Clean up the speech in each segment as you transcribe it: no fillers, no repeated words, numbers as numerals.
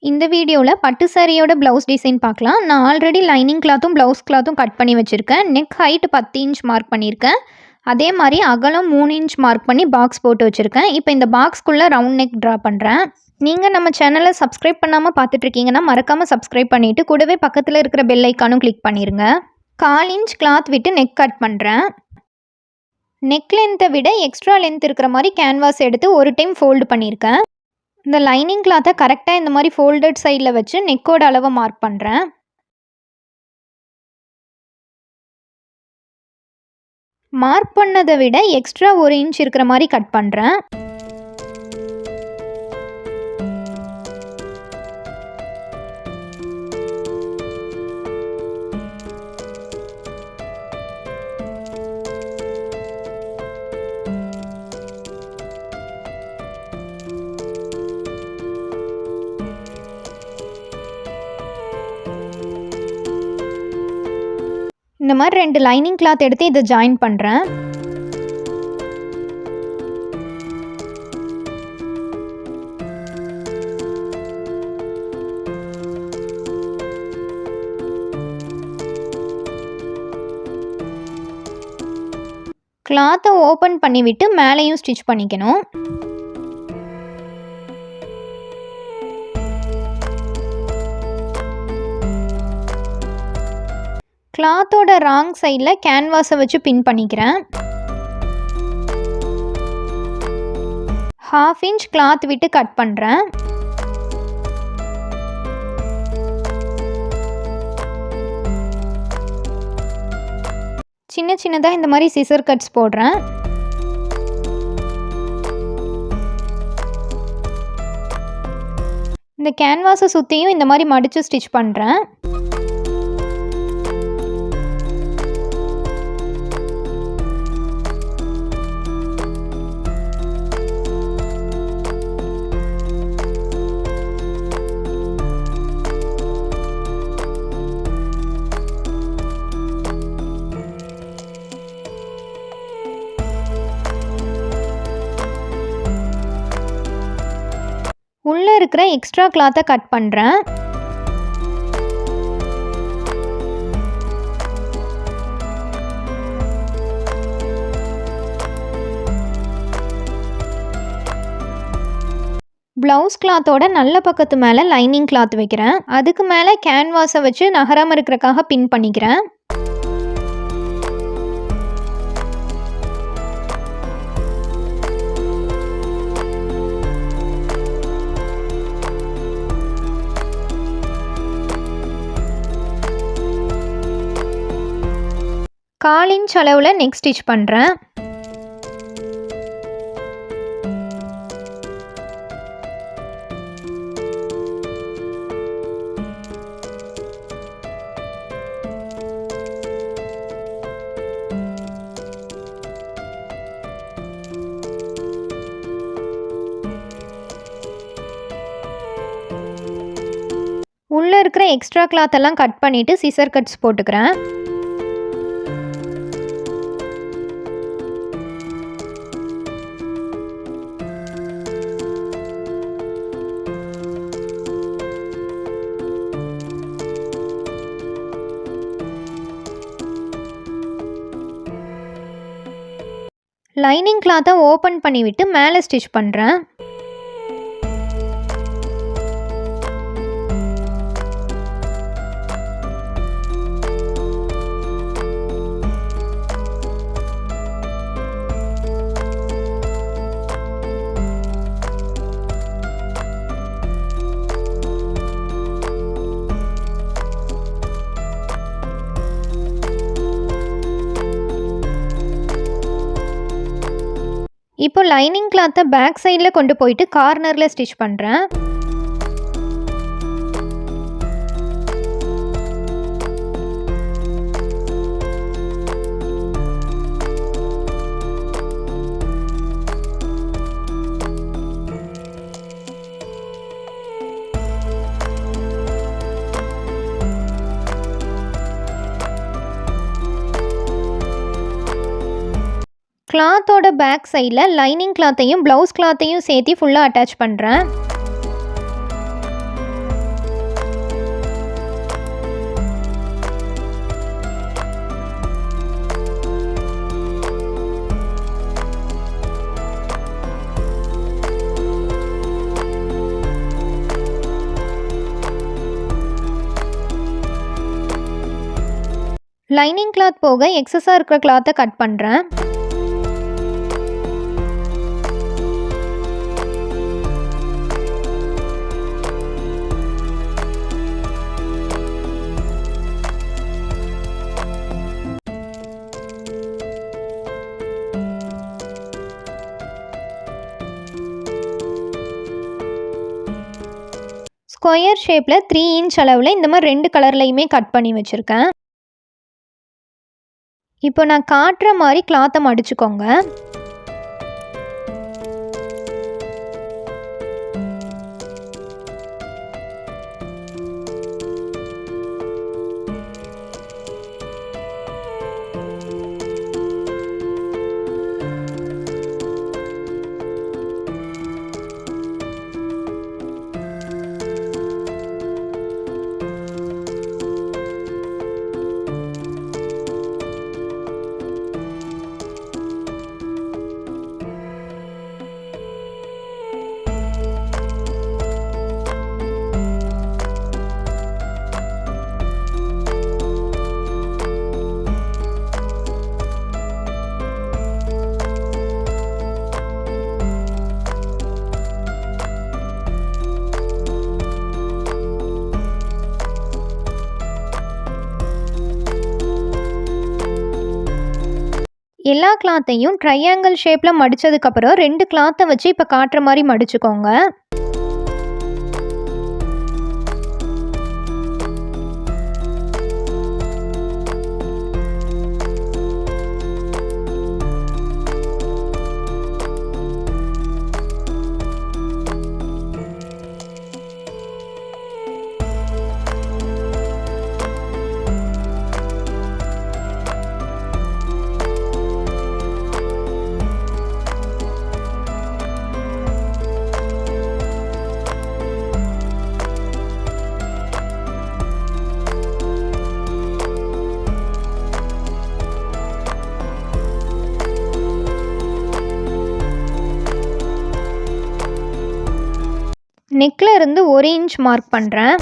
இந்த வீடியோவில் பட்டு சாரியோட ப்ளவுஸ் டிசைன் பார்க்கலாம். நான் ஆல்ரெடி லைனிங் கிளாத்தும் ப்ளவுஸ் கிளாத்தும் கட் பண்ணி வச்சுருக்கேன். நெக் ஹைட் 10 இன்ச் மார்க் பண்ணியிருக்கேன். அதே மாதிரி அகலம் 3 இன்ச் மார்க் பண்ணி பாக்ஸ் போட்டு வச்சுருக்கேன். இப்போ இந்த பாக்ஸ்க்குள்ளே ரவுண்ட் நெக் ட்ரா பண்ணுறேன். நீங்கள் நம்ம சேனலை சப்ஸ்கிரைப் பண்ணாமல் பார்த்துட்ருக்கீங்கன்னா மறக்காமல் சப்ஸ்கிரைப் பண்ணிவிட்டு கூடவே பக்கத்தில் இருக்கிற பெல் ஐக்கானும் கிளிக் பண்ணிடுங்க. 1/4 இன்ச் கிளாத் விட்டு நெக் கட் பண்ணுறேன். நெக் லென்த்தை விட எக்ஸ்ட்ரா லென்த் இருக்கிற மாதிரி கேன்வாஸ் எடுத்து ஒரு டைம் ஃபோல்டு பண்ணியிருக்கேன். இந்த லைனிங் கிளாத்தை கரெக்டாக இந்த மாதிரி ஃபோல்டட் சைடில் வச்சு நெக்கோட அளவை மார்க் பண்ணுறேன். மார்க் பண்ணதை விட எக்ஸ்ட்ரா 1 இன்ச் இருக்கிற மாதிரி கட் பண்ணுறேன். இந்த மாதிரி 2 லைனிங் கிளாத் எடுத்து இதை ஜாயின் பண்ணுறேன். கிளாத்தை ஓப்பன் பண்ணிவிட்டு மேலேயும் ஸ்டிச் பண்ணிக்கணும். கிளாத்தோட ராங் சைடில் கேன்வாஸை வச்சு பின் பண்ணிக்கிறேன். 1/2 இன்ச் கிளாத் விட்டு கட் பண்ணுறேன். சின்ன சின்னதாக இந்த மாதிரி சிசர் கட்ஸ் போடுறேன். இந்த கேன்வாஸை சுற்றியும் இந்த மாதிரி மடித்து ஸ்டிச் பண்ணுறேன். உள்ளே இருக்கிற எக்ஸ்ட்ரா கிளாத்தை கட் பண்ணுறேன். ப்ளவுஸ் கிளாத்தோட நல்ல பக்கத்து மேலே லைனிங் கிளாத் வைக்கிறேன். அதுக்கு மேலே கேன்வாஸை வச்சு நகராமல் இருக்கிறக்காக பின் பண்ணிக்கிறேன். கால் இன்ச் அளவில் நெக் ஸ்டிச் பண்ணுறேன். உள்ளே இருக்கிற எக்ஸ்ட்ரா கிளாத் எல்லாம் கட் பண்ணிவிட்டு சிசர் கட்ஸ் போட்டுக்கிறேன். லைனிங் கிளாத்தை ஓப்பன் பண்ணிவிட்டு மேலே ஸ்டிச் பண்ணுறேன். இப்போ லைனிங் கிளாத்தை பேக் சைடில் கொண்டு போயிட்டு கார்னரில் ஸ்டிச் பண்ணுறேன். கிளாத்தோட பேக் சைடில் லைனிங் கிளாத்தையும் ப்ளவுஸ் கிளாத்தையும் சேர்த்து ஃபுல்லாக அட்டாச் பண்ணுறேன். லைனிங் கிளாத் போக எக்ஸஸாக இருக்கிற கிளாத்தை கட் பண்ணுறேன். ஸ்கொயர் ஷேப்பில் 3 இன்ச் அளவில் இந்த மாதிரி 2 கலர்லையுமே கட் பண்ணி வச்சுருக்கேன். இப்போ நான் காட்டுற மாதிரி கிளாத்தை மடிச்சுக்கோங்க. எல்லா கிளாத்தையும் ட்ரையாங்கிள் ஷேப்பில் மடித்ததுக்கப்புறம் 2 கிளாத்தை வச்சு இப்போ காட்டுற மாதிரி மடிச்சுக்கோங்க. நெக்கில் இருந்து 1 இன்ச் மார்க் பண்ணுறேன்.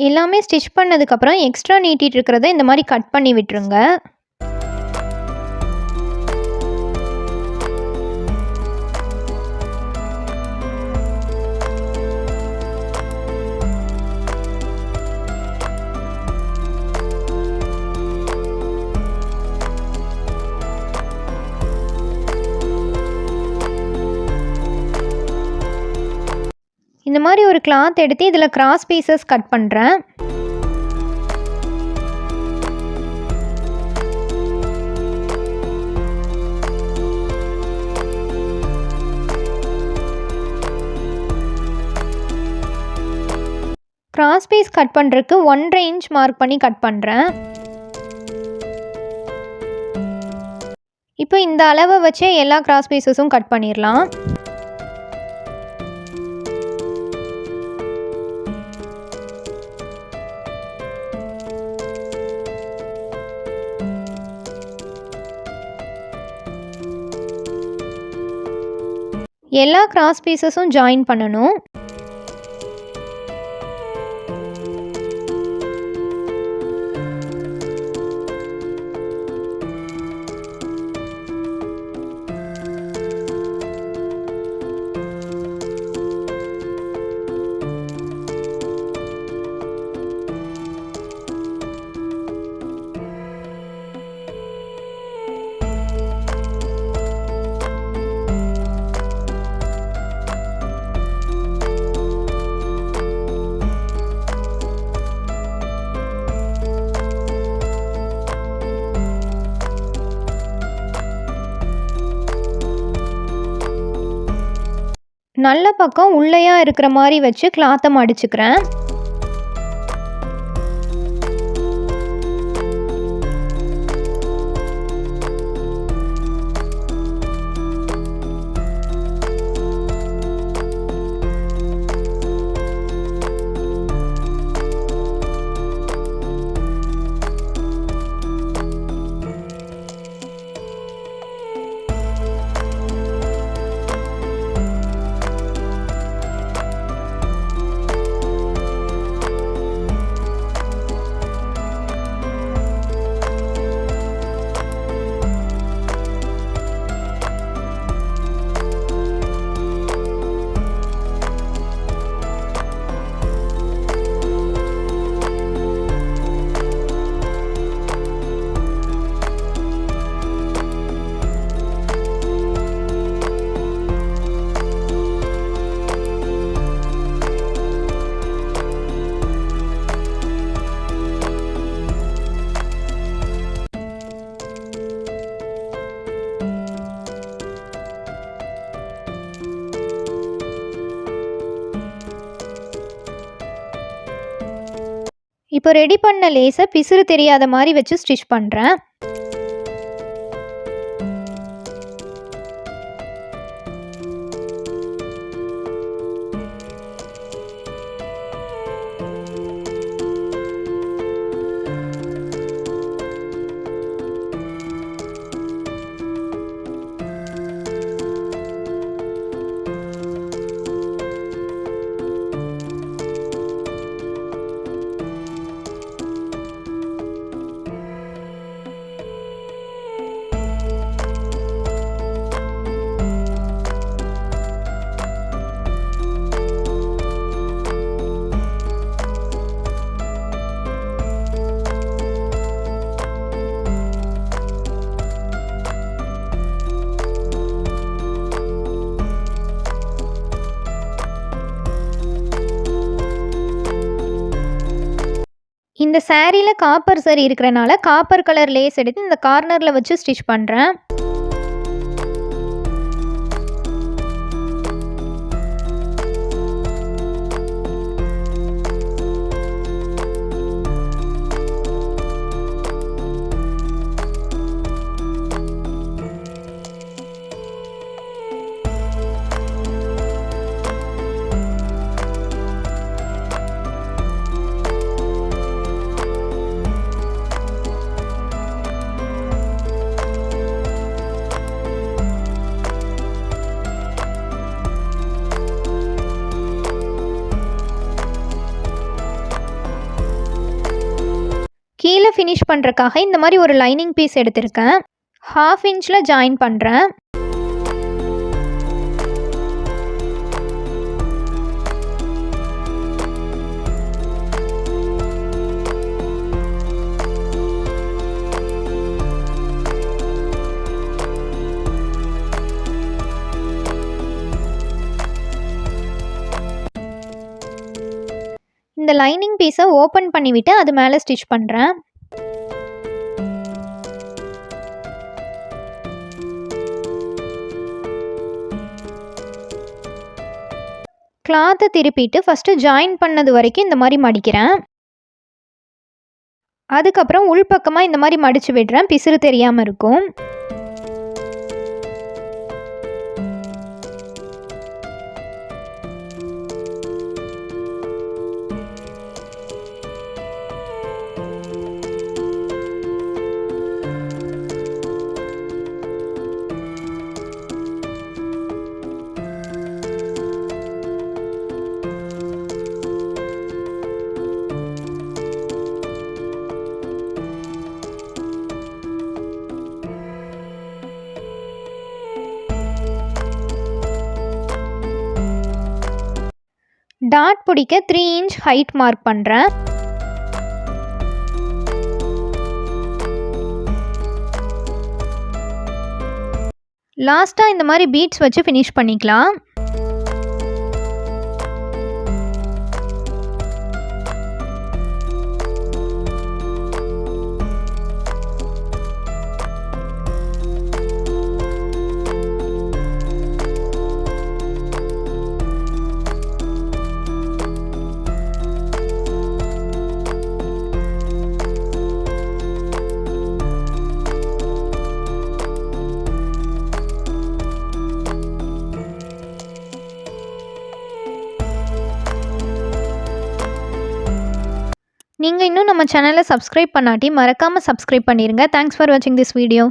எல்லாமே ஸ்டிச் பண்ணதுக்கப்புறம் எக்ஸ்ட்ரா நீட்டிட்டு இருக்கிறத இந்த மாதிரி கட் பண்ணி விட்டுருங்க. இந்த மாதிரி ஒரு கிளாத் எடுத்து இதில் கிராஸ் பீசஸ் கட் பண்ணுறேன். கிராஸ் பீஸ் கட் பண்ணுறதுக்கு 1.5 இன்ச் மார்க் பண்ணி கட் பண்ணுறேன். இப்போ இந்த அளவை வச்சே எல்லா கிராஸ் பீசஸும் கட் பண்ணிடலாம். எல்லா கிராஸ் பீசஸும் ஜாயின் பண்ணணும். நல்ல பக்கம் உள்ளேயா இருக்கிற மாதிரி வச்சு கிளாத்தை மடிச்சுக்கிறேன். இப்போ ரெடி பண்ண லேஸை பிசுறு தெரியாத மாதிரி வச்சு ஸ்டிச் பண்ணுறேன். இந்த சாரியில் காப்பர் சரி இருக்கிறனால காப்பர் கலர் லேஸ் எடுத்து இந்த கார்னரில் வச்சு ஸ்டிச் பண்ணுறேன். கீழே ஃபினிஷ் பண்ணுறக்காக இந்த மாதிரி ஒரு லைனிங் பீஸ் எடுத்திருக்கேன். 1/2 இன்ச்சில் ஜாயின் பண்ணுறேன். இந்த லைனிங் பீஸை ஓப்பன் பண்ணிவிட்டு அது மேலே ஸ்டிச் பண்ணுறேன். கிளாத்தை திருப்பிட்டு ஃபஸ்ட்டு ஜாயின் பண்ணது வரைக்கும் இந்த மாதிரி மடிக்கிறேன். அதுக்கப்புறம் உள்பக்கமாக இந்த மாதிரி மடித்து விடுறேன், பிசுறு தெரியாமல் இருக்கும். டாட் பிடிக்க 3 இன்ச் ஹைட் மார்க் பண்ணுறேன். லாஸ்ட்டாக இந்த மாதிரி பீட்ஸ் வச்சு ஃபினிஷ் பண்ணிக்கலாம். நீங்கள் இன்னும் நம்ம சேனலை சப்ஸ்கிரைப் பண்ணாட்டி மறக்காமல் சப்ஸ்கிரைப் பண்ணிடுங்க. தேங்க்ஸ் ஃபார் வாட்சிங் திஸ் வீடியோ.